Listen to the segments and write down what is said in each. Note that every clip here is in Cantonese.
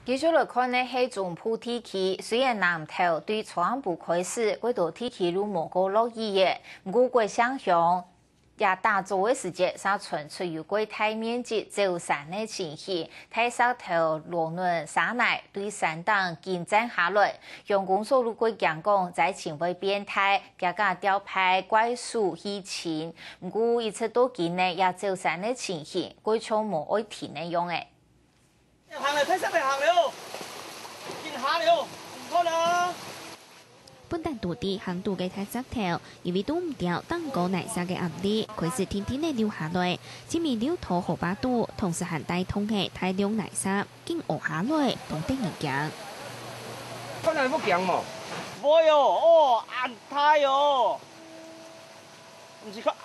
繼續來看呢，係中部地區，雖然南投對初安部開始，嗰度地區路無個落雨嘅，不過想象也打造嘅時節，沙傳出有過大面積走山嘅情形，太沙頭羅輪沙泥對山檔競爭下來，用公所路過講講在情為變態，加加吊牌怪樹疫情，不過一直都見呢也走山嘅情形，過場無愛停呢用嘅。行嚟睇山嚟行了，見下了，唔該啦。本地土地行到嘅太石頭，因為都唔掉當個泥沙嘅壓力，開始天天地流下來，前面流土河把度，同時還帶通嘅大量泥沙，經壓下來，當地人講。可能不強嘛？冇喲，哦，安泰喲，唔是看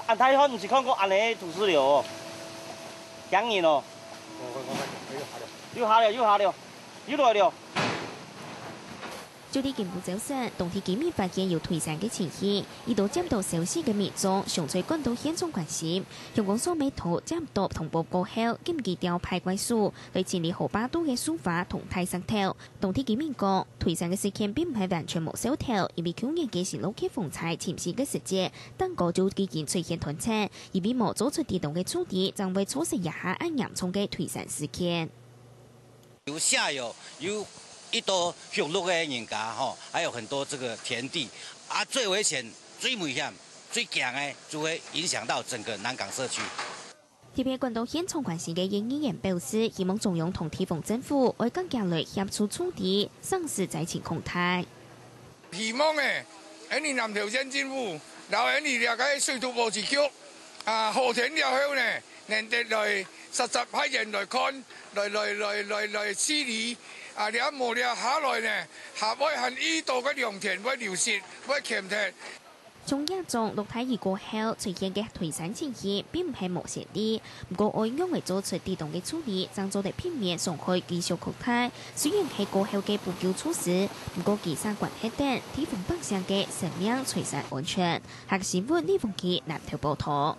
安泰可唔是看過安尼土石流，強人哦。又下了，又來了。就啲健步走山，當天見面發現有退山嘅情形，呢度接到消息嘅民眾上水趕到現場關心，香港所尾圖接到同步過後，經記調派怪樹對前年河巴都嘅抒發同太石頭。當天見面講退山嘅事件並唔係完全冇收頭，因為去年嘅時老溪風災潛勢嘅時節，當個就已經出現斷層，而並冇做出地動嘅處理，將會促成一下按嚴重嘅退山事件。有下游有一多雄鹿的人家還有很多這個田地啊，最危險、最危險、最強的就會影響到整個南港社區。特別趕到現場關心嘅應議員表示，希望中央同地方政府會更加來協助處理，喪失災情狀態。希望你南投縣政府，然後你了解水土保持局河田了後呢，能得來實際派人來看，來處理。你一無了下來呢，下位係呢度嘅良田會流失，會欠田。從一種綠體驗過後出現嘅退山情形並唔係無實啲，不過按因為做出地動嘅處理，將做嚟片面傷害繼續擴大。雖然係過後嘅補救措施，不過其實關係等地方百姓嘅生命財產安全。下個新聞呢封期南投報道。